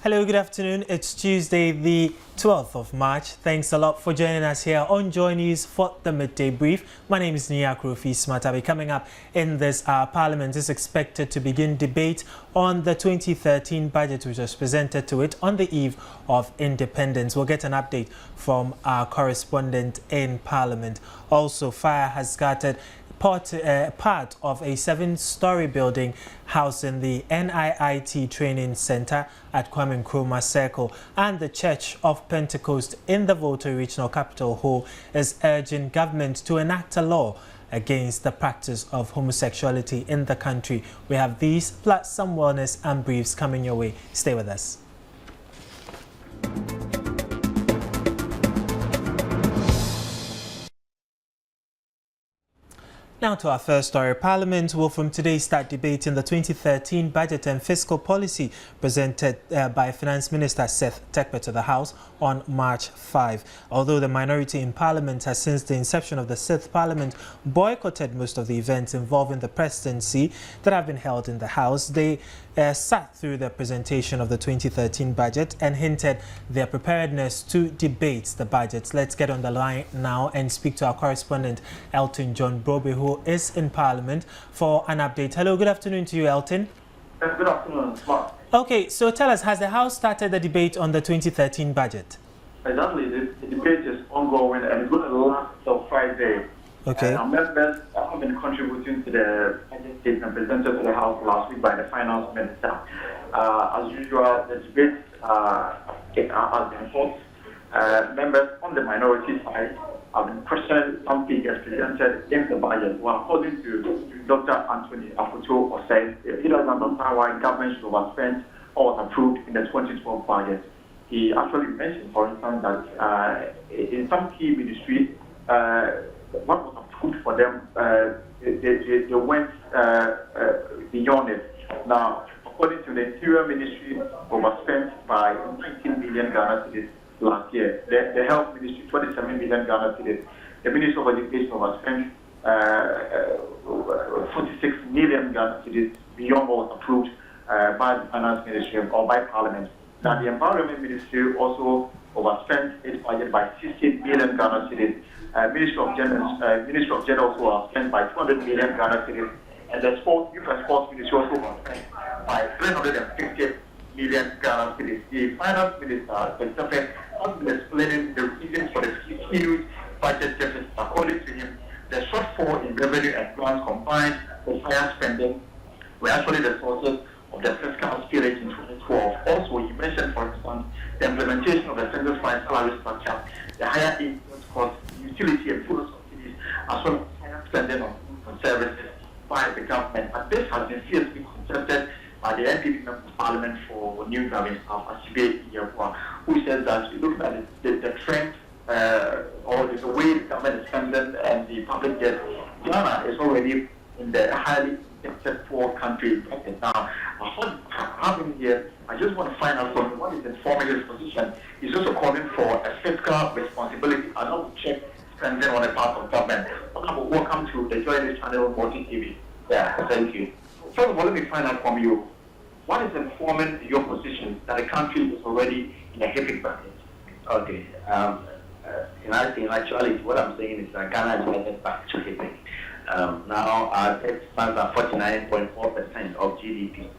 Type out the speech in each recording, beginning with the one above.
Hello, good afternoon. It's Tuesday, the 12th of March. Thanks a lot for joining us here on Joy News for the Midday Brief. My name is Kofi Adams. Coming up in this Parliament is expected to begin debate on the 2013 budget, which was presented to it on the eve of independence. We'll get an update from our correspondent in Parliament. Also, fire has scattered part of a 7-story building housing the NIIT training center at Kwame Nkrumah Circle, and the Church of Pentecost in the Volta Regional Capital Hall is urging government to enact a law against the practice of homosexuality in the country. We have these plus some wellness and briefs coming your way. Stay with us. Now to our first story. Parliament will from today start debating the 2013 budget and fiscal policy presented by Finance Minister Seth Terkper to the House on March 5. Although the minority in Parliament has since the inception of the 6th Parliament boycotted most of the events involving the presidency that have been held in the House, they sat through the presentation of the 2013 budget and hinted their preparedness to debate the budget. Let's get on the line now and speak to our correspondent Elton John Brobe, who is in Parliament, for an update. Hello, good afternoon to you, Elton. Good afternoon, Mark. Okay, so tell us, has the House started the debate on the 2013 budget? Exactly, the debate is ongoing and it's going to last till Friday. Okay. Our members have been contributing to the budget statement presented to the House last week by the Finance Minister. As usual, the debate has been hot. Members on the minority side have been questioning some figures presented in the budget. Well, according to Dr. Anthony Afuto, said he doesn't understand why government should overspend or was approved in the 2012 budget. He actually mentioned, for instance, that in some key ministries, what was approved for them, they went beyond it. Now, according to the Interior Ministry, overspent by 19 million Ghana cedis last year. The Health Ministry, 27 million Ghana cedis. The Ministry of Education overspent 46 million Ghana cedis beyond what was approved by the Finance Ministry or by Parliament. Now, the Environment Ministry also overspent its budget by 60 million Ghana cedis. Ministry of Gender also overspent by 200 million Ghana cedis. And the Youth and Sports Ministry also overspent by 350 million Ghana cedis. The Finance Minister, the Secretary, has been explaining the reasons for the huge budget deficit. According to him, the shortfall in revenue and grants combined with higher spending were actually the sources of the fiscal spirit in 2012. Also, he mentioned, for instance, the implementation of the single-side salary structure, the higher input costs, utility and food subsidies, as well as higher spending on goods and services by the government. But this has been fiercely contested by the NPP member of Parliament for New Government, Asibe Iyekwa, who says that looking at the trend or the way the government is spending and the public debt, Ghana is already in the highly indebted poor country right now. Having here, I just want to find out from what is informing his position. He's also calling for a fiscal responsibility and not check spending on the part of government. Welcome to the Joy News channel on Multi TV. Yeah, thank you. First of all, let me find out from you, what is informing your position that the country is already in a heavy budget? Okay. In actuality, what I'm saying is that Ghana is headed back to heavy. Now our debt stands at 49.4% of GDP,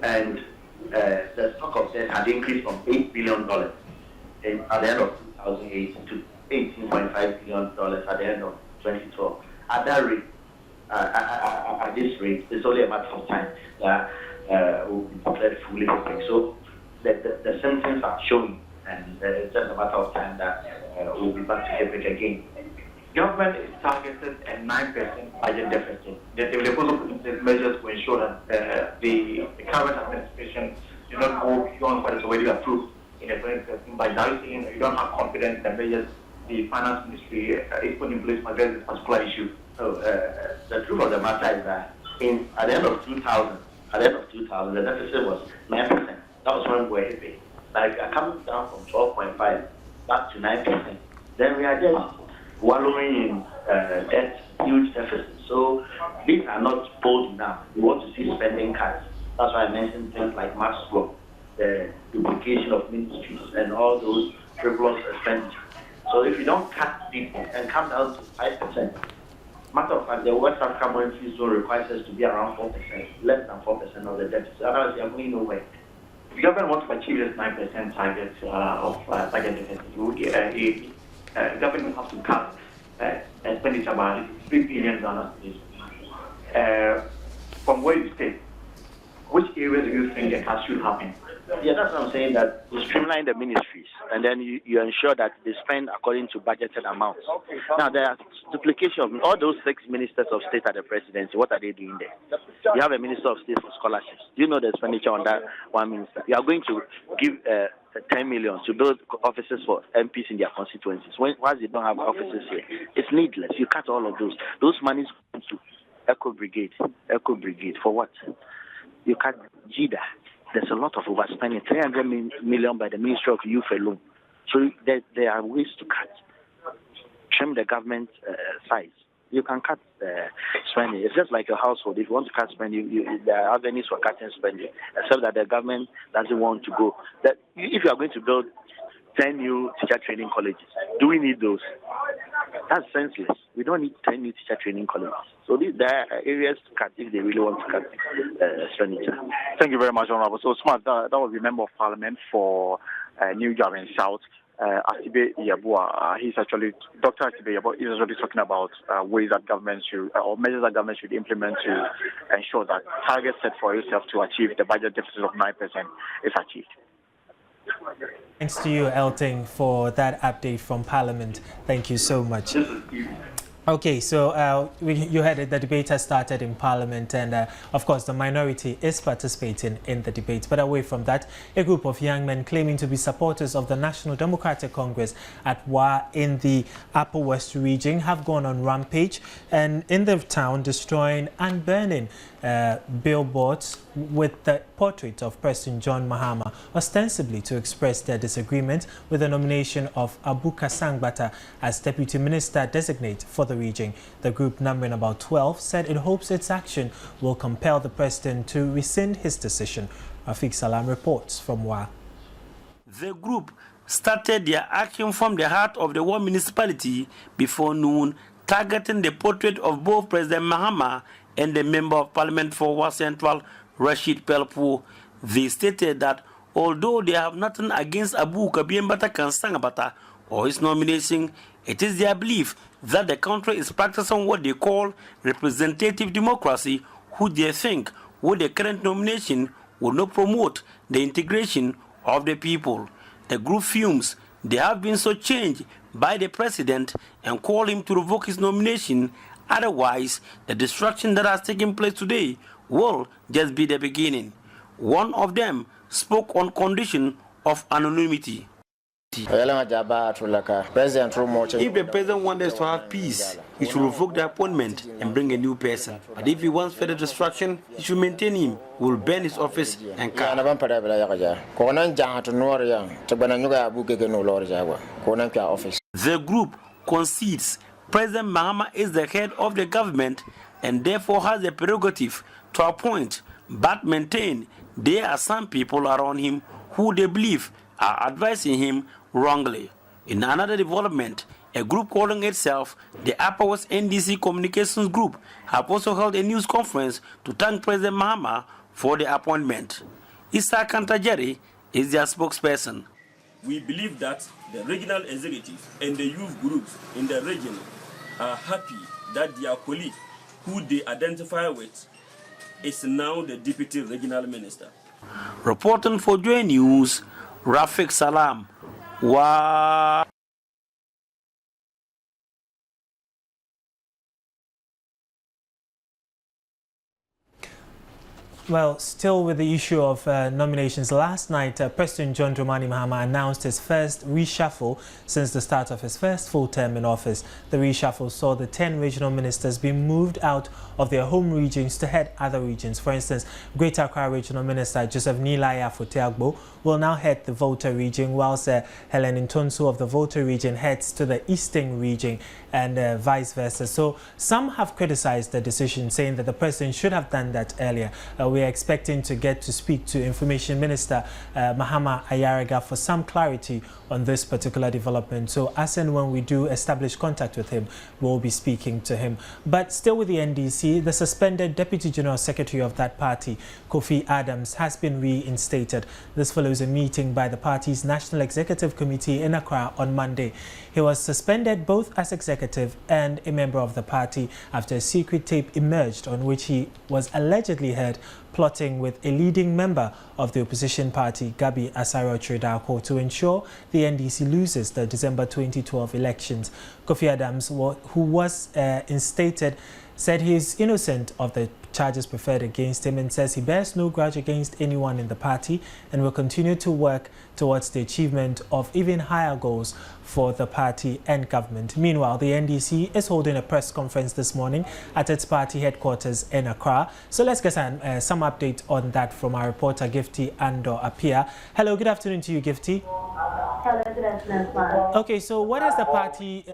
and the stock of debt had increased from $8 billion at the end of 2008 to $18.5 billion at the end of 2012. At that rate, at this rate, it's only a matter of time that will be declared fully public. So the symptoms are showing, and it's just a matter of time that we'll be back to public again. Government is targeted a 9% budget deficit. They will also put in place measures to ensure that the current administration do not go beyond what is already approved in the 2013 budget. Now, you don't have confidence in the measures the Finance Ministry is putting in place to address this particular issue. So the truth of the matter is that at the end of 2000, the deficit was 9%. That was when we were heavy. Like coming down from 12.5 back to 9%. Then we are just wallowing in debt, huge deficit. So these are not bold enough. We want to see spending cuts. That's why I mentioned things like mass growth. the duplication of ministries and all those frivolous expenditures. So if you don't cut people and come down to 5%, matter of fact, the West African Monetary Zone requires us to be around 4%, less than 4% of the deficit. Otherwise, you are going nowhere. The government wants to achieve this 9% target of budget deficit. The government has to cut expenditure by $3 billion. From where you stay, which areas do you think the cut should happen? Yeah, that's what I'm saying, that you streamline the ministries and then you ensure that they spend according to budgeted amounts. Now, there are duplication of all those 6 ministers of state at the presidency. What are they doing there? You have a minister of state for scholarships. Do you know the expenditure on that one minister? You are going to give 10 million to build offices for MPs in their constituencies. Once they don't have offices here, it's needless. You cut all of those. Those monies go to Eco Brigade. For what? You cut JIDA. There's a lot of overspending, 300 million by the Ministry of Youth alone. So there are ways to cut. Trim the government size. You can cut spending. It's just like a household. If you want to cut spending, there are avenues for cutting spending, except that the government doesn't want to go. That if you are going to build 10 new teacher training colleges, do we need those? That's senseless. We don't need 10 new teacher training colleges. So there are areas to cut if they really want to cut expenditure. Thank you very much, Honorable. So, Smart, that was the Member of Parliament for New Garden South, Asibe Yabua. Dr. Asibe Yabua is already talking about ways that government should, or measures that government should implement to ensure that targets set for itself to achieve the budget deficit of 9% is achieved. Thanks to you, Elting, for that update from Parliament. Thank you so much. Okay, so you heard it, the debate has started in Parliament, and of course the minority is participating in the debate. But away from that, a group of young men claiming to be supporters of the National Democratic Congress at Wa in the Upper West region have gone on rampage and in the town destroying and burning billboards with the portrait of President John Mahama, ostensibly to express their disagreement with the nomination of Abu Kasangbata as Deputy Minister Designate for the region. The group, numbering about 12, said it hopes its action will compel the President to rescind his decision. Rafiq Salam reports from Wa. The group started their action from the heart of the Wa municipality before noon, targeting the portrait of both President Mahama and the Member of Parliament for Wa Central, Rashid Pelpo. They stated that although they have nothing against Abu Kabiembata Kansangabata or his nomination, it is their belief that the country is practicing what they call representative democracy, who they think with the current nomination will not promote the integration of the people. The group fumes they have been so changed by the president and call him to revoke his nomination. Otherwise, the destruction that has taken place today will just be the beginning. One of them spoke on condition of anonymity. If the president wants us to have peace, he should revoke the appointment and bring a new person. But if he wants further destruction, he should maintain him. We will burn his office and car. The group concedes President Mahama is the head of the government and therefore has the prerogative to appoint, but maintain there are some people around him who they believe are advising him wrongly. In another development, a group calling itself the Upper West NDC Communications Group have also held a news conference to thank President Mahama for the appointment. Issa Kantajeri is their spokesperson. We believe that the regional executives and the youth groups in the region are happy that their colleague, who they identify with, is now the Deputy Regional Minister. Reporting for Joy News, Rafiq Salam. Wow. Well, still with the issue of nominations, last night President John Dramani Mahama announced his first reshuffle since the start of his first full term in office. The reshuffle saw the 10 regional ministers be moved out of their home regions to head other regions. For instance, Greater Accra Regional Minister Joseph Nilaya Foteagbo will now head the Volta region, whilst Helen Ntonsu of the Volta region heads to the Eastern region, and vice versa. So some have criticized the decision, saying that the president should have done that earlier. we are expecting to get to speak to Information Minister Mahama Ayariga for some clarity on this particular development. So as and when we do establish contact with him, we'll be speaking to him. But still with the NDC, the suspended Deputy General Secretary of that party, Kofi Adams, has been reinstated. This follows a meeting by the party's National Executive Committee in Accra on Monday. He was suspended both as executive and a member of the party after a secret tape emerged on which he was allegedly heard plotting with a leading member of the opposition party, Gabi Asaro-Tredako, to ensure the NDC loses the December 2012 elections. Kofi Adams, who was instated, said he is innocent of the charges preferred against him and says he bears no grudge against anyone in the party and will continue to work towards the achievement of even higher goals for the party and government. Meanwhile, the NDC is holding a press conference this morning at its party headquarters in Accra. So let's get some update on that from our reporter Gifty Ando Apia. Hello, good afternoon to you, Gifty. Hello, good afternoon. Okay, so what has the party...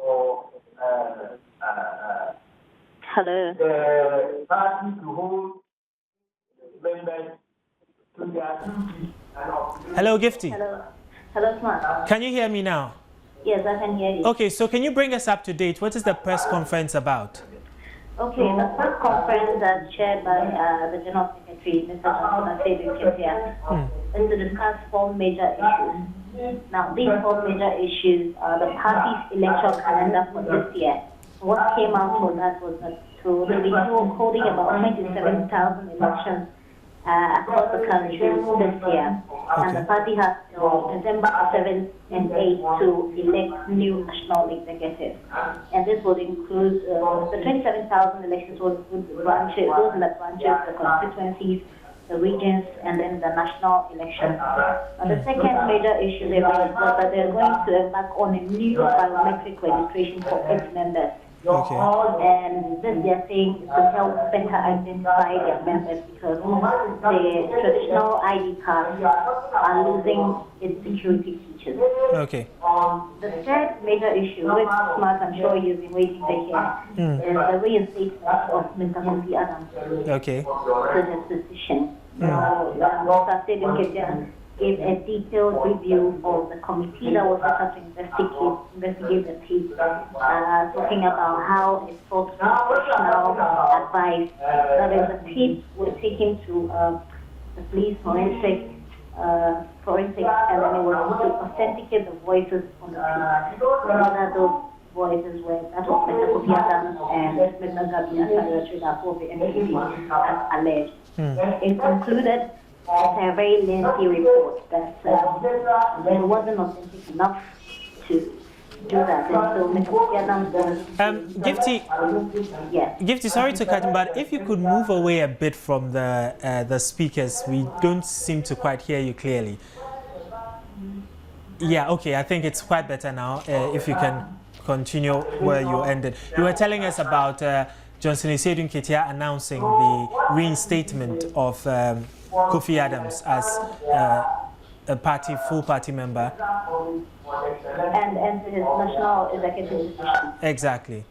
Hello. The party to hold members to their duties and Hello, Gifty. Hello. Hello, Smart. Can you hear me now? Yes, I can hear you. Okay, so can you bring us up to date? What is the press conference about? Okay, the press conference that's chaired by the General Secretary, Mr. Johnson, is to discuss 4 major issues. Now, these 4 major issues are the party's electoral calendar for this year. What came out for that was that to be holding about 27,000 elections across the country this year. And the party has till December 7th and 8th to elect new national executives. And this would include the 27,000 elections would branches, those in the branches, the constituencies, the regions, and then the national election. The second major issue they raised was that they're going to embark on a new biometric registration for its members. Okay. And this they're saying is to help better identify their members because the traditional ID cards are losing its security features. Okay. The third major issue, which Smart, I'm sure you've been waiting to hear, is the reinstatement of Mr. Kofi Adams Okay. to his position. Mr. Stadium gave a detailed review of the committee that was set up to investigate the case, talking about how it sought professional advice. That is, the tape was taken to the police forensic, and then it was to authenticate the voices on the tape. Whether those voices were that of Mr. Kofi Adams and Mr. Gabi Asaro-Tredako, the NPP, as alleged. It concluded a very lengthy report that it wasn't authentic enough to do that. And so Mr. Kofi Adams was... Gifty, yes. Gifty, sorry to cut in, but if you could move away a bit from the speakers, we don't seem to quite hear you clearly. Yeah, okay, I think it's quite better now. If you can continue where you ended. You were telling us about Johnson Esedun Ketia announcing the reinstatement of Kofi Adams as a full party member. And his national executive position. Exactly.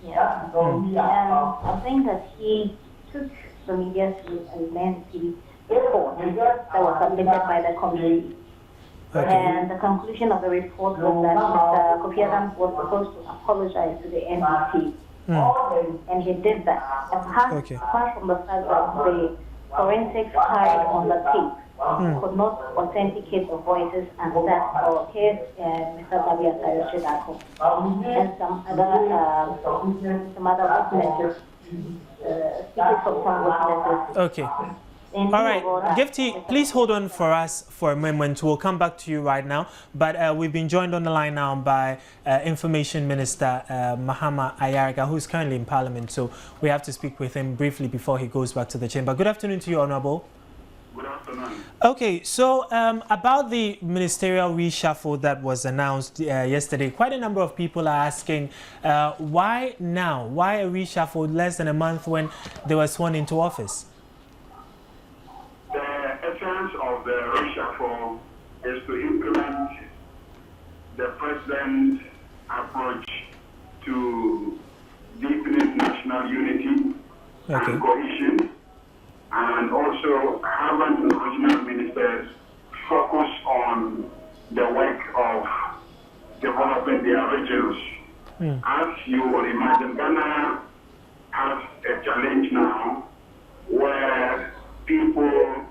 Yeah. I think that he took the media to a lengthy report that was submitted by the committee. Okay. And the conclusion of the report was that Mr. Kofi Adams was supposed to apologize to the NIIT. And he did that. Apart from the fact that the forensics carried on the tape could not authenticate the voices and that of his Mr. Gabi Asaro-Tredako and some other witnesses, speakers from some witnesses. Okay. All right, Gifty, please hold on for us for a moment. We'll come back to you right now. But we've been joined on the line now by Information Minister Mahama Ayariga, who's currently in Parliament. So we have to speak with him briefly before he goes back to the chamber. Good afternoon to you, Honorable. Good afternoon. Okay, so about the ministerial reshuffle that was announced yesterday, quite a number of people are asking why now? Why a reshuffle less than a month when they were sworn into office? Of the reshuffle is to implement the president's approach to deepening national unity and cohesion, and also also having regional ministers focus on the work of developing their regions. As you will imagine, Ghana has a challenge now where people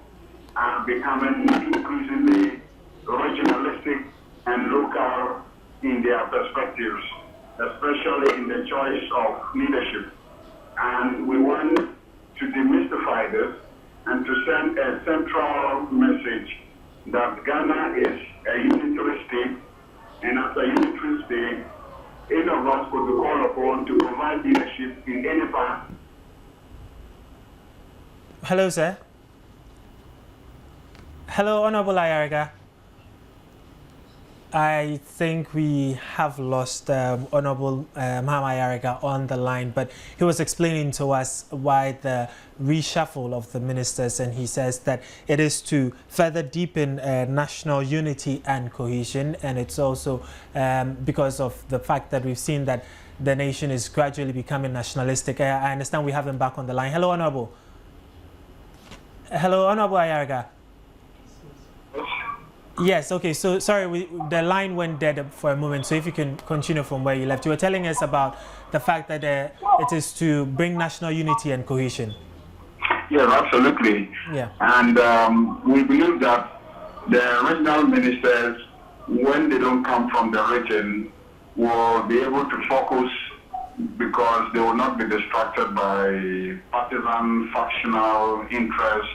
are becoming increasingly regionalistic and local in their perspectives, especially in the choice of leadership. And we want to demystify this and to send a central message that Ghana is a unitary state, and as a unitary state, any of us could be called upon to provide leadership in any part. Hello, sir. Hello, Honorable Ayariga. I think we have lost Honorable Mahama Ayariga on the line, but he was explaining to us why the reshuffle of the ministers, and he says that it is to further deepen national unity and cohesion, and it's also because of the fact that we've seen that the nation is gradually becoming nationalistic. I understand we have him back on the line. Hello, Honorable. Hello, Honorable Ayariga. Yes, okay, so sorry, the line went dead for a moment, so if you can continue from where you left. You were telling us about the fact that it is to bring national unity and cohesion. Yes, absolutely. Yeah. And we believe that the regional ministers, when they don't come from the region, will be able to focus because they will not be distracted by partisan, factional interest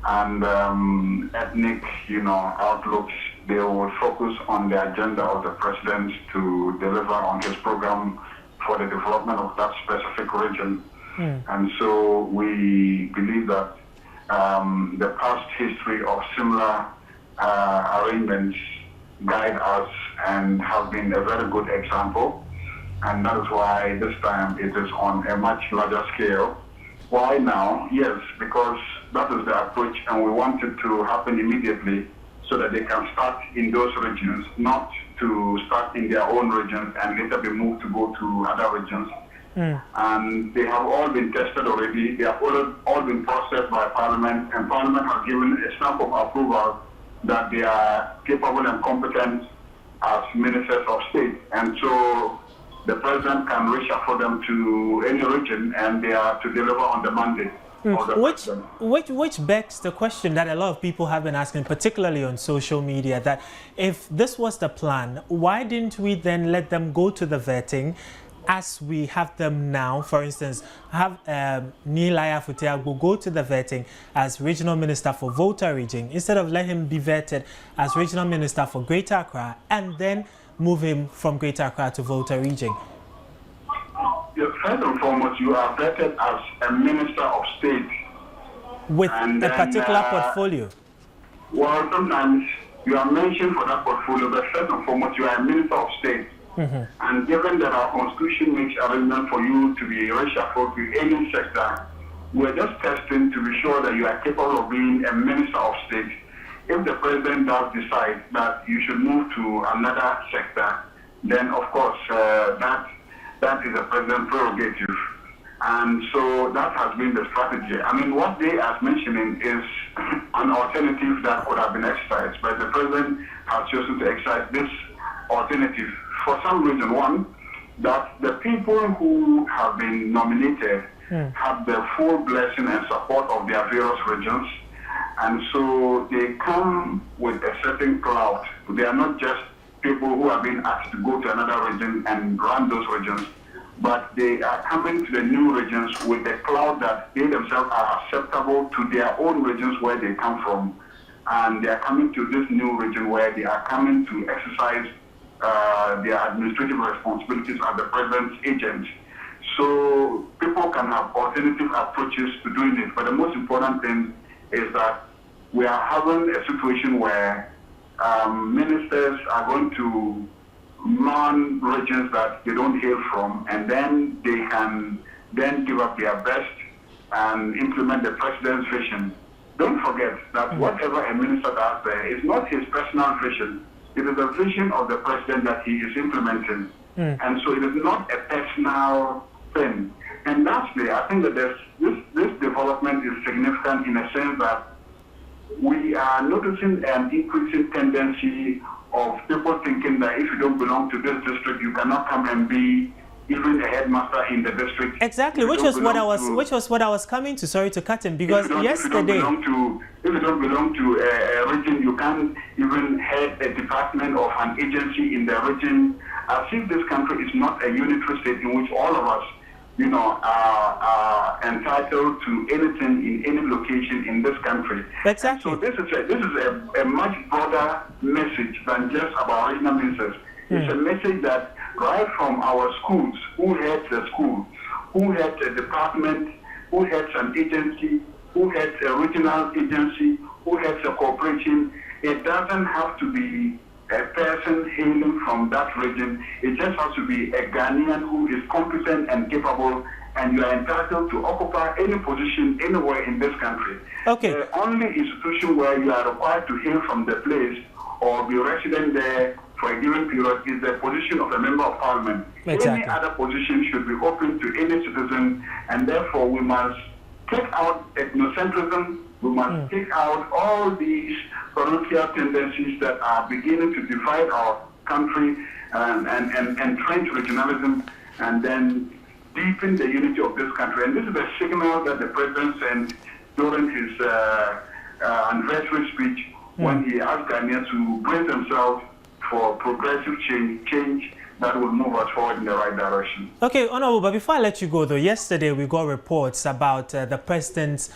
and ethnic, outlooks. They will focus on the agenda of the president to deliver on his program for the development of that specific region. And so we believe that the past history of similar arrangements guide us and have been a very good example. And that is why this time it is on a much larger scale. Why now? Yes, because that is the approach, and we want it to happen immediately so that they can start in those regions, not to start in their own regions and later be moved to go to other regions. And they have all been tested already. They have all been processed by Parliament, and Parliament has given a stamp of approval that they are capable and competent as ministers of state. And so the president can reshuffle them to any region, and they are to deliver on the mandate. Which begs the question that a lot of people have been asking, particularly on social media, that if this was the plan, why didn't we then let them go to the vetting as we have them now? For instance, have Nilaya Futiagbo go to the vetting as regional minister for Volta region, instead of letting him be vetted as regional minister for Greater Accra and then move him from Greater Accra to Volta region. First and foremost, you are vetted as a minister of state with a particular portfolio. Well, sometimes you are mentioned for that portfolio, but first and foremost, you are a minister of state. And given that our constitution makes arrangement for you to be reshuffled to any sector, we're just testing to be sure that you are capable of being a minister of state. If the president does decide that you should move to another sector, then of course that is a president's prerogative. And so that has been the strategy. I mean, what they are mentioning is an alternative that could have been exercised, but the president has chosen to exercise this alternative for some reason. One, that the people who have been nominated have the full blessing and support of their various regions. And so they come with a certain clout. They are not just people who have been asked to go to another region and run those regions, but they are coming to the new regions with the clout that they themselves are acceptable to their own regions where they come from. And they are coming to this new region where they are coming to exercise their administrative responsibilities as the president's agent. So people can have alternative approaches to doing it. But the most important thing is that we are having a situation where ministers are going to man regions that they don't hail from, and then they can then give up their best and implement the president's vision. Don't forget that whatever a minister does there is not his personal vision. It is a vision of the president that he is implementing. And so it is not a personal thing. And lastly, I think that this development development is significant in a sense that we are noticing an increasing tendency of people thinking that if you don't belong to this district, you cannot come and be even a headmaster in the district. Exactly, which was what I was coming to. Sorry to cut him, because yesterday, if you don't belong to a region, you can't even head a department of an agency in the region. As if this country is not a unitary state in which all of us, are entitled to anything in any location in this country. Exactly. So this is a much broader message than just about regional ministers. It's a message that right from our schools, who heads a school, who heads a department, who heads an agency, who heads a regional agency, who heads a corporation, it doesn't have to be a person hailing from that region. It just has to be a Ghanaian who is competent and capable, and you are entitled to occupy any position anywhere in this country. Okay. The only institution where you are required to hail from the place or be resident there for a given period is the position of a member of parliament. Exactly. Any other position should be open to any citizen, and therefore we must take out ethnocentrism. We must take out all these parochial tendencies that are beginning to divide our country and entrench regionalism, and then deepen the unity of this country. And this is a signal that the president sent during his anniversary speech when he asked Ghanaians to brace themselves for progressive change that will move us forward in the right direction. Okay, Honorable, but before I let you go though, yesterday we got reports about the president's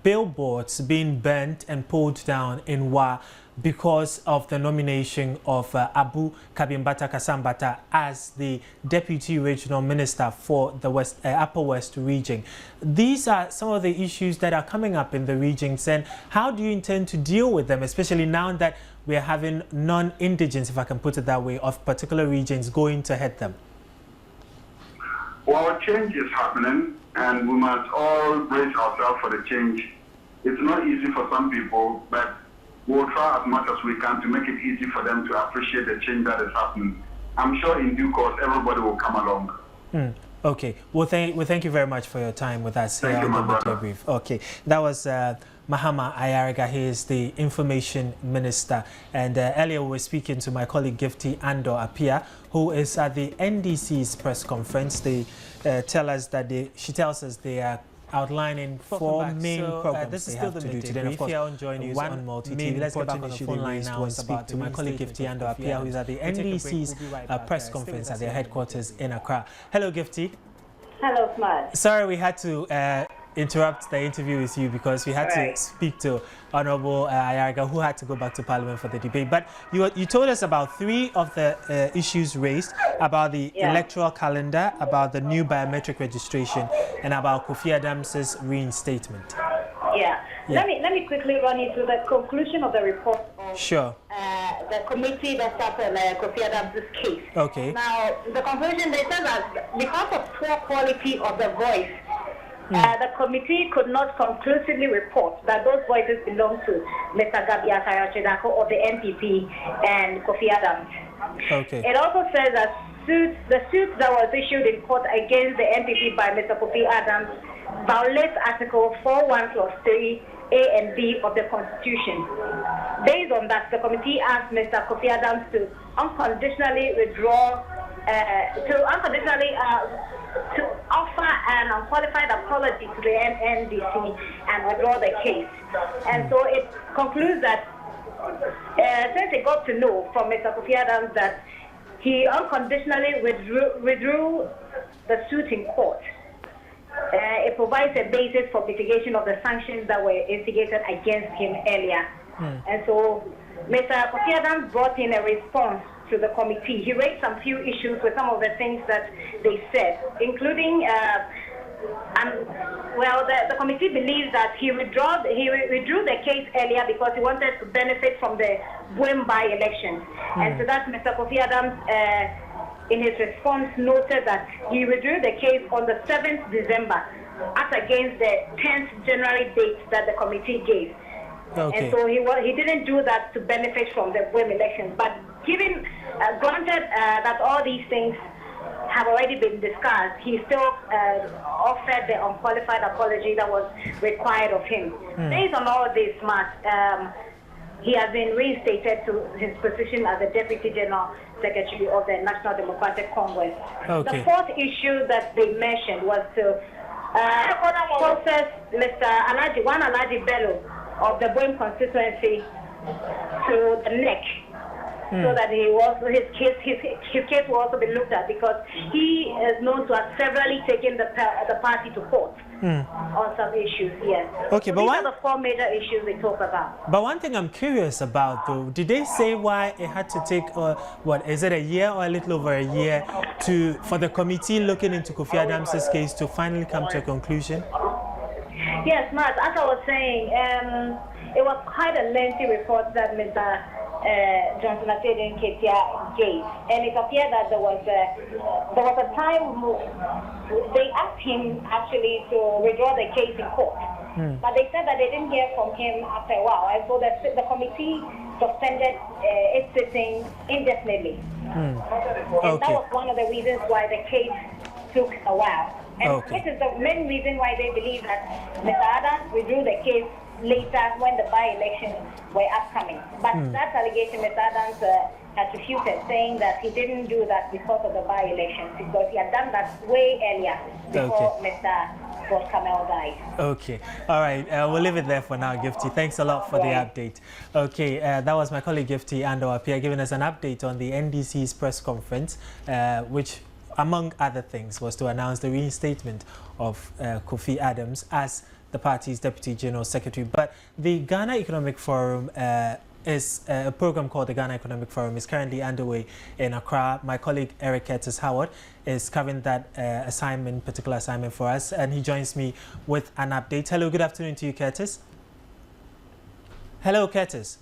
billboards being burnt and pulled down in Wa because of the nomination of Abu Kabimbata Kasambata as the Deputy Regional Minister for the Upper West region. These are some of the issues that are coming up in the regions, and how do you intend to deal with them, especially now that we are having non-indigens, if I can put it that way, of particular regions going to head them? Well, change is happening, and we must all brace ourselves for the change. It's not easy for some people, but we'll try as much as we can to make it easy for them to appreciate the change that is happening. I'm sure in due course, everybody will come along. Okay. Well, thank you very much for your time with us here on the Midday Brief. Okay. That was Mahama Ayariga. He is the Information Minister. And earlier we were speaking to my colleague Gifty Andor Apia, who is at the NDC's press conference. They she tells us they are outlining four main programs this is still the Midday today. Of course, join news on Multi TV. Let's get back on the phone line now and speak to my colleague Gifty Andor Apia, who is at the NDC's press conference at their headquarters in Accra. Hello, Gifty. Hello, Smart. Sorry, we had to interrupt the interview with you because we had to speak to Honorable Ayariga, who had to go back to Parliament for the debate. But you told us about three of the issues raised, about the electoral calendar, about the new biometric registration, and about Kofi Adams' reinstatement. Let me quickly run you through the conclusion of the report of the committee that started Kofi Adams' case. Okay. Now, the conclusion, they said that because of poor quality of the voice, the committee could not conclusively report that those voices belong to Mr. Gabia Sayachedako of the NPP and Kofi Adams. Okay. It also says that the suit that was issued in court against the NPP by Mr. Kofi Adams violates Article 41 Clause 3 A and B of the Constitution. Based on that, the committee asked Mr. Kofi Adams to unconditionally withdraw, to offer an unqualified apology to the NDC and withdraw the case. And so it concludes that since it got to know from Mr. Kofi Adams that he unconditionally withdrew the suit in court, it provides a basis for mitigation of the sanctions that were instigated against him earlier. And so Mr. Kofi Adams brought in a response to the committee. He raised some few issues with some of the things that they said, including, the committee believes that he withdrew the case earlier because he wanted to benefit from the Buem by-election. And so that Mr. Kofi Adams, in his response, noted that he withdrew the case on the 7th December, as against the 10th January date that the committee gave. Okay. And so he didn't do that to benefit from the Buem elections. But granted that all these things have already been discussed, he still offered the unqualified apology that was required of him. Based on all this, he has been reinstated to his position as the Deputy General Secretary of the National Democratic Congress. Okay. The fourth issue that they mentioned was to process Mr. Alaji Bello of the Boeing constituency to the neck, so that his case will also be looked at, because he is known to have severally taken the party to court on some issues. Yes. Okay, so but these are the four major issues they talk about. But one thing I'm curious about, though, did they say why it had to take what is it, a year or a little over a year for the committee looking into Kofi Adams' case to finally come to a conclusion? Yes, Matt, as I was saying, it was quite a lengthy report that Mr. Johnson Atedin Ketia gave, and it appeared that there was a time they asked him actually to withdraw the case in court, but they said that they didn't hear from him after a while, and so the committee suspended its sitting indefinitely, and that was one of the reasons why the case took a while. And this is the main reason why they believe that Mr. Adams withdrew the case later when the by-elections were upcoming. But that allegation, Mr. Adams has refuted, saying that he didn't do that because of the by-elections, because he had done that way earlier before Mr. Kamel died. Okay. All right. We'll leave it there for now, Gifty. Thanks a lot for the update. Okay. That was my colleague Gifty Ando Apia giving us an update on the NDC's press conference, which, among other things, was to announce the reinstatement of Kofi Adams as the party's Deputy General Secretary. But the Ghana Economic Forum is a program called the Ghana Economic Forum is currently underway in Accra. My colleague Eric Curtis Howard is covering that particular assignment for us, and he joins me with an update. Hello, good afternoon to you, Curtis. Hello, Curtis.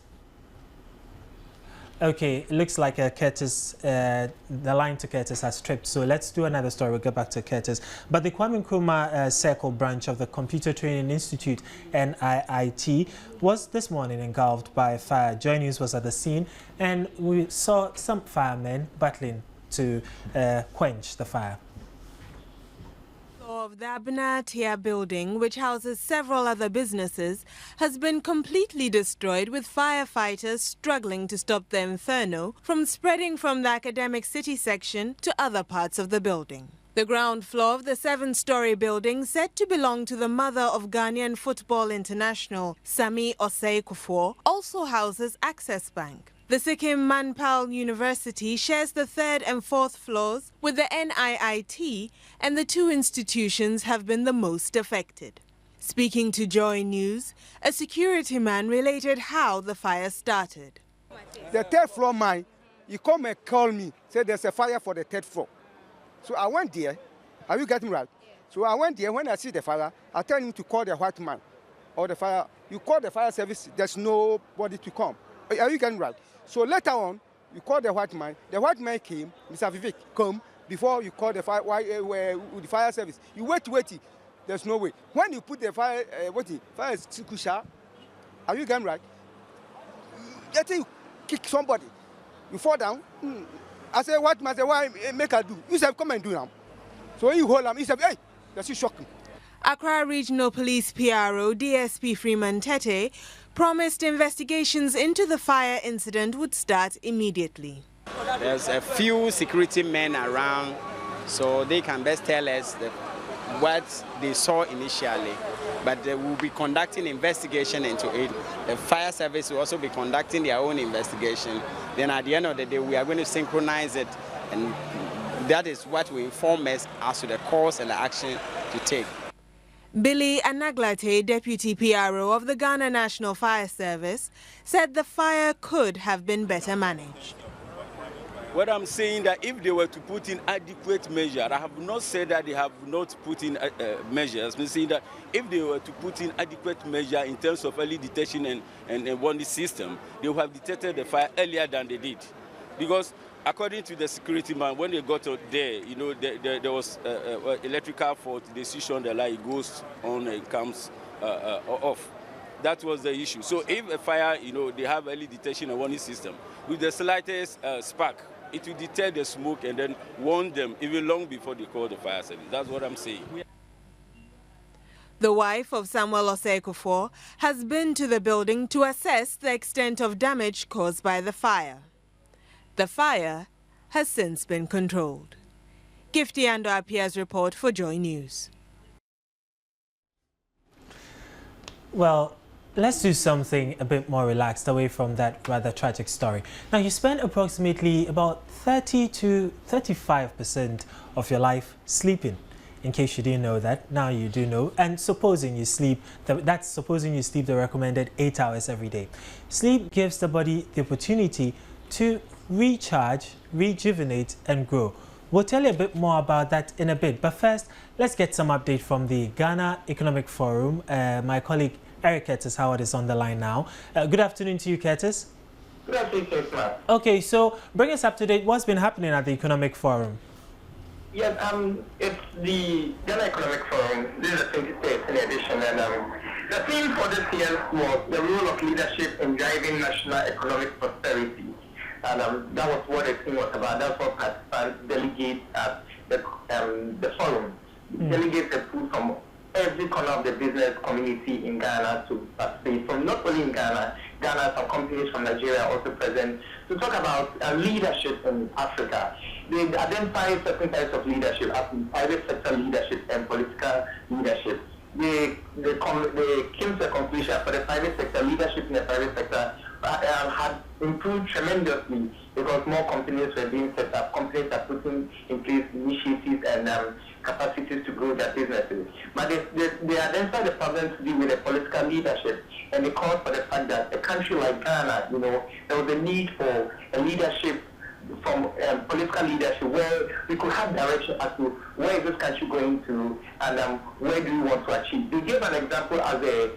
Okay, it looks like Curtis, the line to Curtis has tripped, so let's do another story. We'll get back to Curtis. But the Kwame Nkrumah Circle branch of the Computer Training Institute, NIIT, was this morning engulfed by fire. Joy News was at the scene, and we saw some firemen battling to quench the fire. Of the Abnatia building, which houses several other businesses, has been completely destroyed, with firefighters struggling to stop the inferno from spreading from the academic city section to other parts of the building. The ground floor of the 7-story building, said to belong to the mother of Ghanaian football international Sami Osei Kufuor, also houses Access Bank. The Sikkim Manipal University shares the 3rd and 4th floors with the NIIT, and the two institutions have been the most affected. Speaking to Joy News, a security man related how the fire started. The 3rd floor mine, he come and call me, said there's a fire for the 3rd floor. So I went there. Are you getting right? So I went there. When I see the fire, I tell him to call the white man or the fire. You call the fire service, there's nobody to come. Are you getting right? So later on, you call the white man. The white man came, Mr. Vivek, come before you call the fire service. You wait. There's no way. When you put the fire, fire is kusha. Are you getting right? You kick somebody. You fall down. I say, what man? Why make her do? You said, come and do now. So when you hold him, he said, hey, that's shocking. Accra Regional Police PRO DSP Freeman Tete promised investigations into the fire incident would start immediately. There's a few security men around, so they can best tell us what they saw initially. But they will be conducting investigation into it. The fire service will also be conducting their own investigation. Then at the end of the day, we are going to synchronize it, and that is what will inform us as to the course and the action to take. Billy Anaglate, Deputy PRO of the Ghana National Fire Service, said the fire could have been better managed. What I'm saying that if they were to put in adequate measure, I have not said that they have not put in measures. I'm saying that if they were to put in adequate measure in terms of early detection and warning system, they would have detected the fire earlier than they did. Because according to the security man, when they got there, there was electrical fault. They switch on the light, it goes on and comes off. That was the issue. So if a fire, they have early detection and warning system. With the slightest spark, it will deter the smoke and then warn them even long before they call the fire service. That's what I'm saying. The wife of Samuel Osei-Kuffour has been to the building to assess the extent of damage caused by the fire. The fire has since been controlled. Gifty Ando appears report for Joy News. Well, let's do something a bit more relaxed away from that rather tragic story. Now, you spend approximately about 30 to 35% of your life sleeping. In case you didn't know that, now you do know. And supposing you sleep, that's supposing you sleep the recommended 8 hours every day. Sleep gives the body the opportunity to recharge, rejuvenate, and grow. We'll tell you a bit more about that in a bit. But first, let's get some update from the Ghana Economic Forum. My colleague Eric Curtis Howard is on the line now. Good afternoon to you, Curtis. Good afternoon, sir. Okay, so bring us up to date. What's been happening at the Economic Forum? Yes, it's the Ghana Economic Forum. This is the 23rd edition, and the theme for this year was the role of leadership in driving national economic prosperity. And that was what the theme was about. That's what participants delegate at the forum. Delegates are pulled from every corner of the business community in Ghana to participate. From not only in Ghana, some companies from Nigeria are also present to talk about leadership in Africa. They identify certain types of leadership as private sector leadership and political leadership. They came to a conclusion for the private sector, leadership in the private sector had improved tremendously because more companies were being set up. Companies are putting in place initiatives and capacities to grow their businesses. But they identify the problem to do with the political leadership, and they called for the fact that a country like Ghana, there was a need for a leadership from political leadership where we could have direction as to where is this country going to and where do we want to achieve. They gave an example as the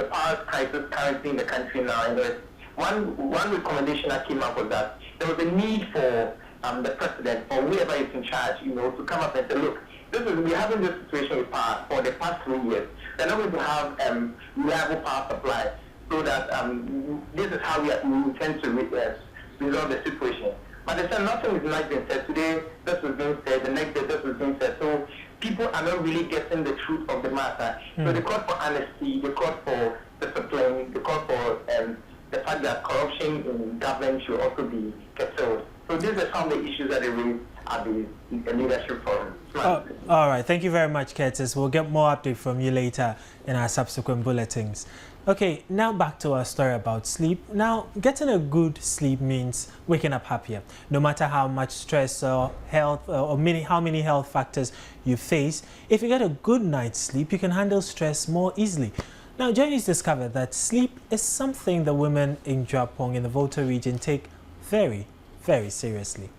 power crisis currently in the country now, and one recommendation that came up was that there was a need for the president or whoever is in charge, to come up and say, look, we're having this situation with power for the past 3 years. They're not going to have reliable power supply, so that this is how we intend to resolve the situation. But they said nothing is not being said. Today, this was being said. The next day, this was being said. So people are not really getting the truth of the matter. So they called for honesty. They called for discipline. They called for the fact that corruption in government should also be curtailed. So these are some of the issues that they raised at the leadership forum. All right. Thank you very much, Curtis. We'll get more update from you later in our subsequent bulletins. Okay, now back to our story about sleep. Now, getting a good sleep means waking up happier. No matter how much stress or health or how many health factors you face, if you get a good night's sleep, you can handle stress more easily. Now, Johnny's discovered that sleep is something the women in Japong in the Volta region take very, very seriously.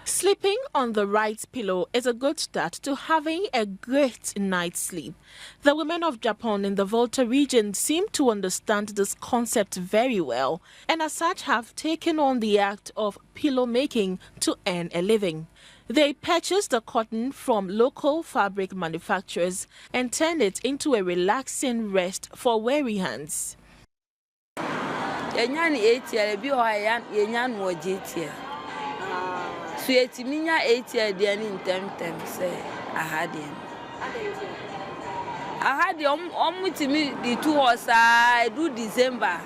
Sleeping on the right pillow is a good start to having a great night's sleep. The women of Japan in the Volta region seem to understand this concept very well and as such have taken on the act of pillow making to earn a living. They purchase the cotton from local fabric manufacturers and turn it into a relaxing rest for weary hands. So it's minya 8 years in tem say I had the 2 hours I do December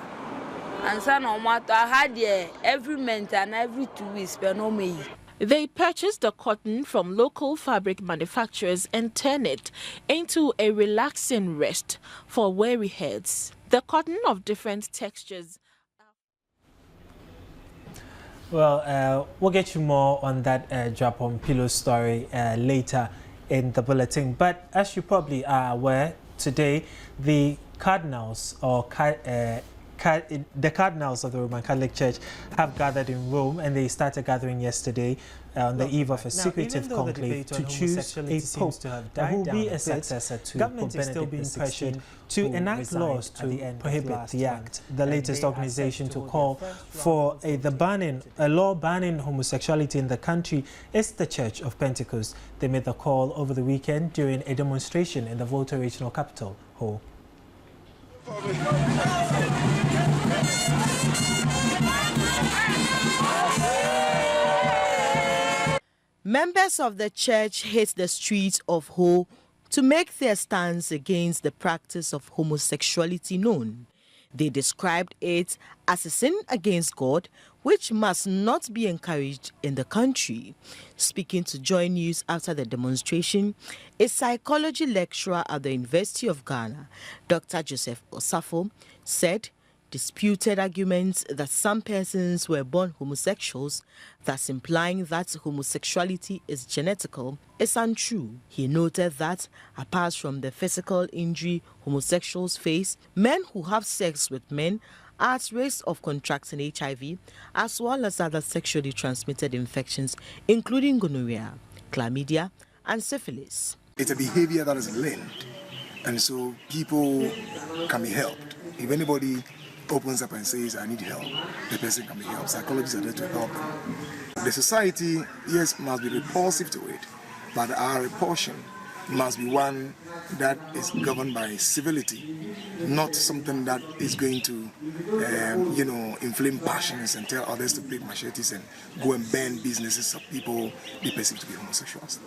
and son on what I had every month and every 2 weeks but no me. They purchase the cotton from local fabric manufacturers and turn it into a relaxing rest for weary heads. The cotton of different textures. Well, we'll get you more on that Japan pillow story later in the bulletin. But as you probably are aware, today the cardinals the cardinals of the Roman Catholic Church have gathered in Rome, and they started gathering yesterday on the eve of a secretive conclave to choose a pope who will be a successor to Pope Benedict XVI to enact laws to prohibit the act. The latest organization to call for a law banning homosexuality in the country is the Church of Pentecost. They made the call over the weekend during a demonstration in the Volta Regional Capital Hall. Members of the church hit the streets of Ho to make their stance against the practice of homosexuality known. They described it as a sin against God, which must not be encouraged in the country. Speaking to Joy News after the demonstration, a psychology lecturer at the University of Ghana, Dr. Joseph Osafo, said disputed arguments that some persons were born homosexuals, thus implying that homosexuality is genetical, is untrue. He noted that, apart from the physical injury homosexuals face, men who have sex with men are at risk of contracting HIV, as well as other sexually transmitted infections, including gonorrhea, chlamydia, and syphilis. It's a behavior that is learned, and so people can be helped. If anybody opens up and says, I need help, the person can be helped. Psychologists are there to help them. The society, yes, must be repulsive to it, but our repulsion must be one that is governed by civility, not something that is going to, inflame passions and tell others to pick machetes and go and burn businesses of people they perceive to be homosexuals.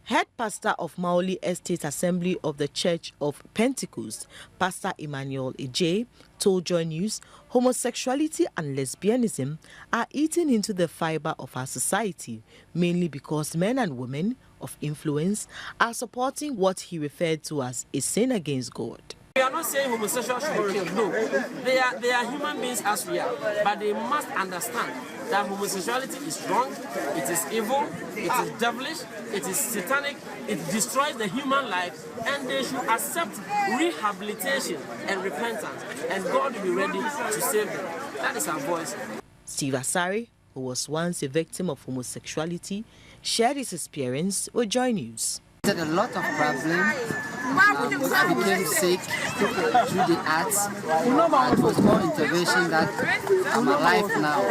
Head pastor of Maoli Estate Assembly of the Church of Pentecost, Pastor Emmanuel Ejay, told Joy News homosexuality and lesbianism are eating into the fiber of our society, mainly because men and women of influence are supporting what he referred to as a sin against God. We are not saying homosexuals should be killed, no. They are human beings as we are, but they must understand that homosexuality is wrong, it is evil, it is devilish, it is satanic, it destroys the human life, and they should accept rehabilitation and repentance, and God will be ready to save them. That is our voice. Steve Asari, who was once a victim of homosexuality, shared his experience with Joy News. Had a lot of problems. I became sick through the arts. It was more intervention that I'm alive now.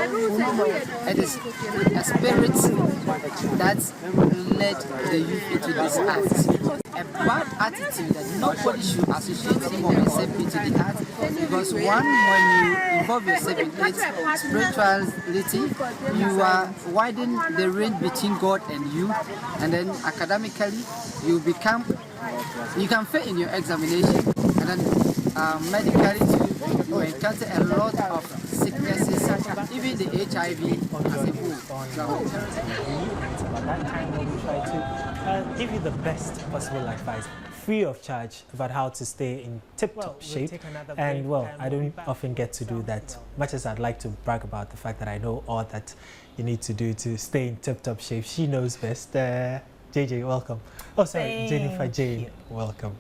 It is a spirit that led the youth into this act. A bad attitude that nobody should associate him or herself into the act, because when you involve yourself in it, spirituality, you are widening the range between God and you, and then academically you can fail in your examination, and then medically too, you encounter a lot of sicknesses, even the HIV as a whole. At that time, we try to give you the best possible advice, free of charge, about how to stay in tip-top shape. And well, I don't often get to do that, much as I'd like to brag about the fact that I know all that you need to do to stay in tip-top shape. She knows best. JJ, welcome. Oh, sorry, Jennifer Jane, welcome.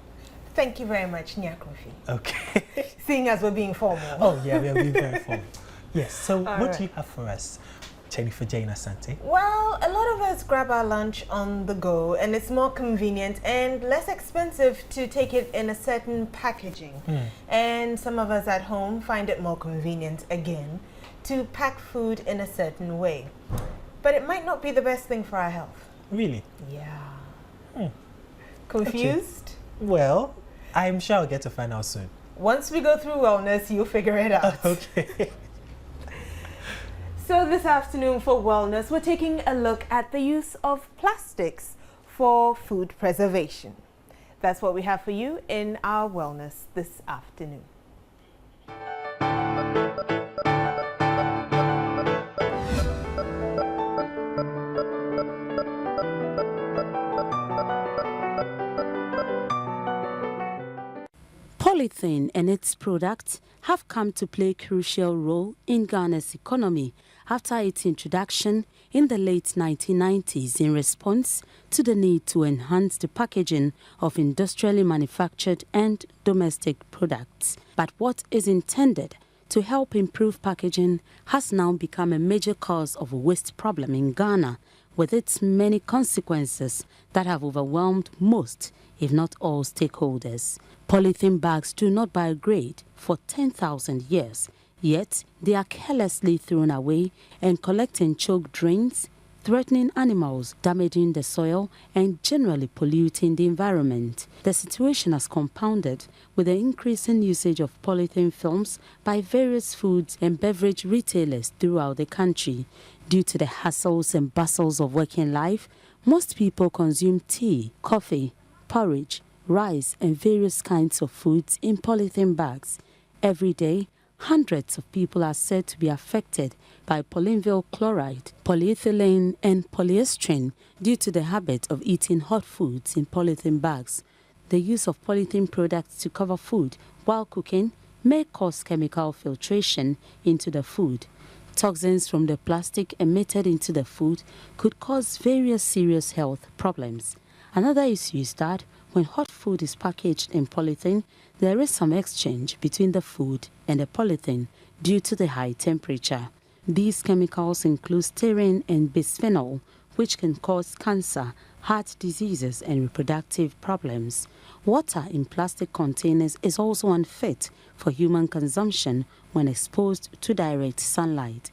Thank you very much, Nia Kofi. Okay. Seeing as we're being formal. Oh, yeah, we are being very formal. Yes, so what do you have for us, Jennifer Jane Asante? Well, a lot of us grab our lunch on the go, and it's more convenient and less expensive to take it in a certain packaging. And some of us at home find it more convenient, again, to pack food in a certain way. But it might not be the best thing for our health. Really? Yeah. Confused? Okay. Well, I'm sure I'll get to find out soon. Once we go through wellness, you'll figure it out. Okay. So this afternoon for wellness, we're taking a look at the use of plastics for food preservation. That's what we have for you in our wellness this afternoon. Polythene and its products have come to play a crucial role in Ghana's economy after its introduction in the late 1990s in response to the need to enhance the packaging of industrially manufactured and domestic products. But what is intended to help improve packaging has now become a major cause of a waste problem in Ghana, with its many consequences that have overwhelmed most, if not all, stakeholders. Polythene bags do not biodegrade for 10,000 years, yet they are carelessly thrown away and collect in choke drains, threatening animals, damaging the soil, and generally polluting the environment. The situation has compounded with the increasing usage of polythene films by various foods and beverage retailers throughout the country. Due to the hassles and bustles of working life, Most people consume tea, coffee, porridge, rice, and various kinds of foods in polythene bags. Every day, hundreds of people are said to be affected by polyvinyl chloride, polyethylene, and polyestyrene due to the habit of eating hot foods in polythene bags. The use of polythene products to cover food while cooking may cause chemical filtration into the food. Toxins from the plastic emitted into the food could cause various serious health problems. Another issue is that when hot food is packaged in polythene, there is some exchange between the food and the polythene due to the high temperature. These chemicals include styrene and bisphenol, which can cause cancer, heart diseases, and reproductive problems. Water in plastic containers is also unfit for human consumption when exposed to direct sunlight.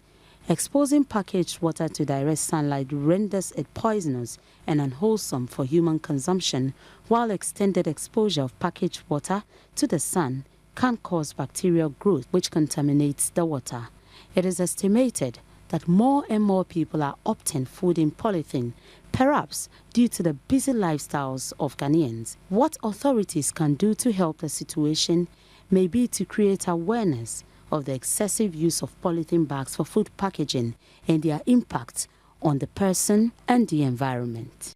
Exposing packaged water to direct sunlight renders it poisonous and unwholesome for human consumption, while extended exposure of packaged water to the sun can cause bacterial growth, which contaminates the water. It is estimated that more and more people are opting food in polythene, perhaps due to the busy lifestyles of Ghanaians. What authorities can do to help the situation may be to create awareness of the excessive use of polythene bags for food packaging and their impact on the person and the environment.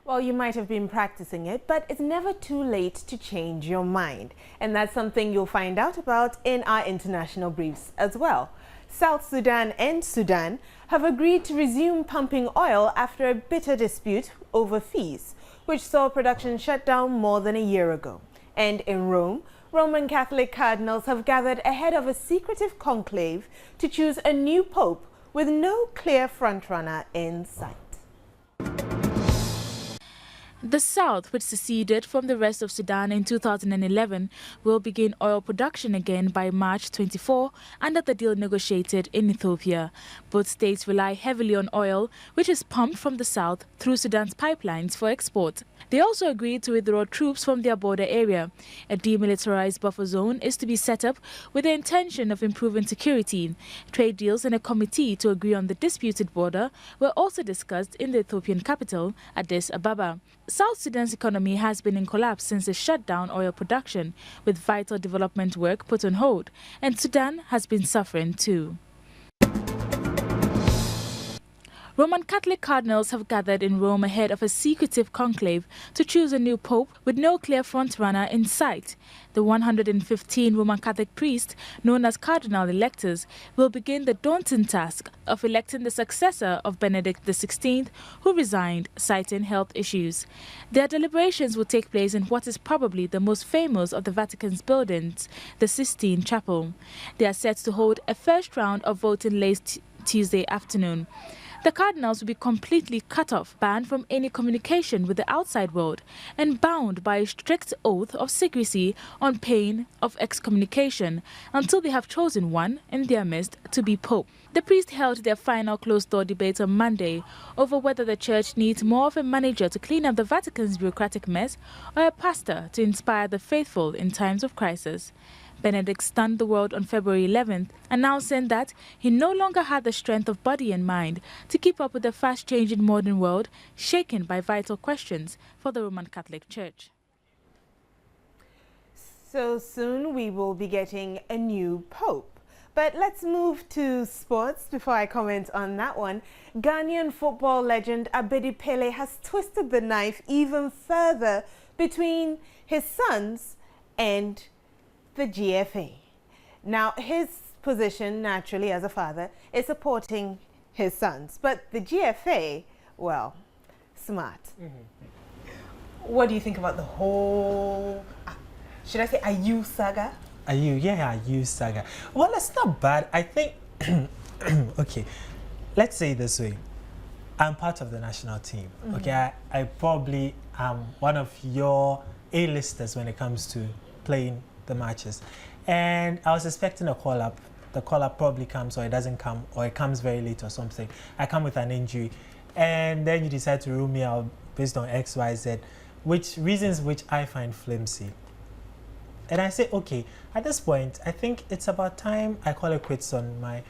Well, you might have been practicing it, but it's never too late to change your mind. And that's something you'll find out about in our international briefs as well. South Sudan and Sudan have agreed to resume pumping oil after a bitter dispute over fees, which saw production shut down more than a year ago. And in Rome, Roman Catholic cardinals have gathered ahead of a secretive conclave to choose a new pope with no clear frontrunner in sight. The South, which seceded from the rest of Sudan in 2011, will begin oil production again by March 24 under the deal negotiated in Ethiopia. Both states rely heavily on oil, which is pumped from the South through Sudan's pipelines for export. They also agreed to withdraw troops from their border area. A demilitarized buffer zone is to be set up with the intention of improving security. Trade deals and a committee to agree on the disputed border were also discussed in the Ethiopian capital, Addis Ababa. South Sudan's economy has been in collapse since it shut down oil production, with vital development work put on hold, and Sudan has been suffering too. Roman Catholic cardinals have gathered in Rome ahead of a secretive conclave to choose a new pope with no clear frontrunner in sight. The 115 Roman Catholic priests, known as cardinal electors, will begin the daunting task of electing the successor of Benedict XVI, who resigned, citing health issues. Their deliberations will take place in what is probably the most famous of the Vatican's buildings, the Sistine Chapel. They are set to hold a first round of voting late Tuesday afternoon. The cardinals will be completely cut off, banned from any communication with the outside world, and bound by a strict oath of secrecy on pain of excommunication until they have chosen one in their midst to be pope. The priests held their final closed-door debate on Monday over whether the church needs more of a manager to clean up the Vatican's bureaucratic mess or a pastor to inspire the faithful in times of crisis. Benedict stunned the world on February 11th, announcing that he no longer had the strength of body and mind to keep up with the fast-changing modern world, shaken by vital questions for the Roman Catholic Church. So soon we will be getting a new pope. But let's move to sports before I comment on that one. Ghanaian football legend Abedi Pele has twisted the knife even further between his sons and the GFA. Now, his position, naturally, as a father, is supporting his sons. But the GFA, well, smart. What do you think about the whole, should I say, Ayu saga? Ayu saga. Well, it's not bad. I think, okay, let's say it this way. I'm part of the national team. Okay, I probably am one of your A-listers when it comes to playing the matches, and I was expecting a call-up. The call-up probably comes, or it doesn't come, or it comes very late or something. I come with an injury, and then you decide to rule me out based on X, Y, Z, which reasons which I find flimsy. And I say, okay, at this point, I think it's about time I call it quits on my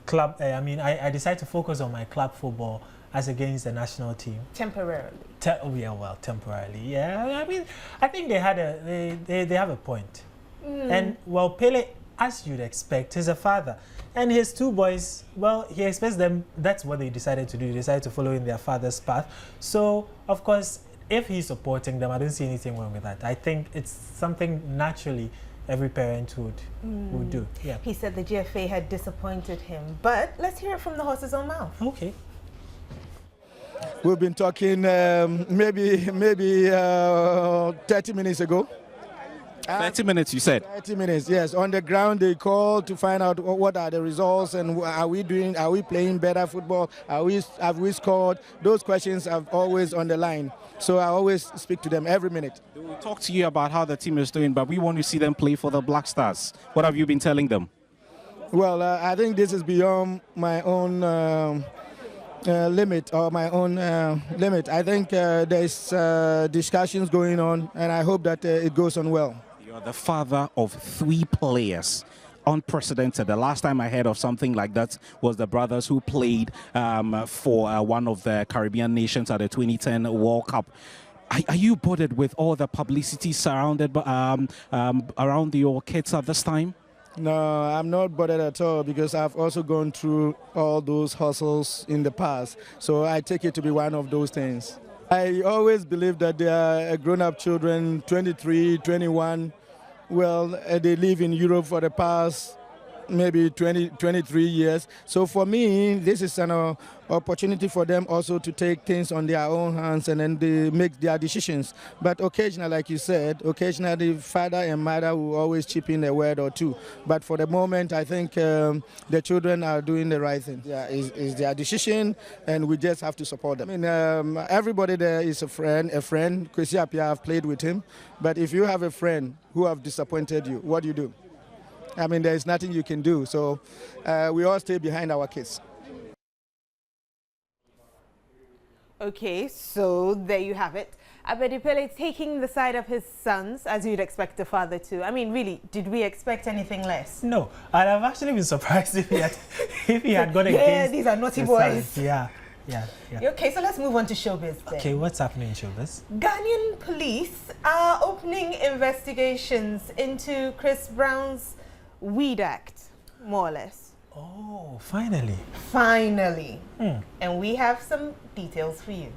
club. I decide to focus on my club football as against the national team. Temporarily. Temporarily. Yeah, I mean, I think they had they have a point. And well, Pele, as you'd expect, is a father. And his two boys, well, he expects them, that's what they decided to do. They decided to follow in their father's path. So, of course, if he's supporting them, I don't see anything wrong with that. I think it's something naturally every parent would do. Yeah. He said the GFA had disappointed him. But let's hear it from the horse's own mouth. Okay. We've been talking maybe 30 minutes ago. 30 minutes, you said? 30 minutes, yes. On the ground, they called to find out what are the results and are we playing better football? Have we scored? Those questions are always on the line. So I always speak to them every minute. They will talk to you about how the team is doing, but we want to see them play for the Black Stars. What have you been telling them? Well, I think this is beyond my own limit or my own limit. I think there's discussions going on, and I hope that it goes on well. You're the father of 3 players. Unprecedented. The last time I heard of something like that was the brothers who played for one of the Caribbean nations at the 2010 World Cup. Are you bothered with all the publicity surrounded around your kids at this time? No, I'm not bothered at all because I've also gone through all those hustles in the past. So I take it to be one of those things. I always believe that they are grown-up children, 23, 21. Well, they live in Europe for the past maybe 23 years. So for me, this is an opportunity for them also to take things on their own hands and then they make their decisions. But occasionally, like you said, occasionally father and mother will always chip in a word or two. But for the moment, I think the children are doing the right thing. Yeah, it's their decision and we just have to support them. I mean, everybody there is a friend. Kofi Adams, I've played with him. But if you have a friend who have disappointed you, what do you do? I mean, there's nothing you can do. So we all stay behind our kids. Okay, so there you have it. Abedi Pele taking the side of his sons, as you'd expect a father to. I mean, really, did we expect anything less? No, and I've actually been surprised if he had gone against. Yeah, these are naughty boys. Sons. Yeah. Okay, so let's move on to showbiz then. Okay, what's happening in showbiz? Ghanaian police are opening investigations into Chris Brown's Weed Act, more or less. Oh, finally. Finally. And we have some details for you.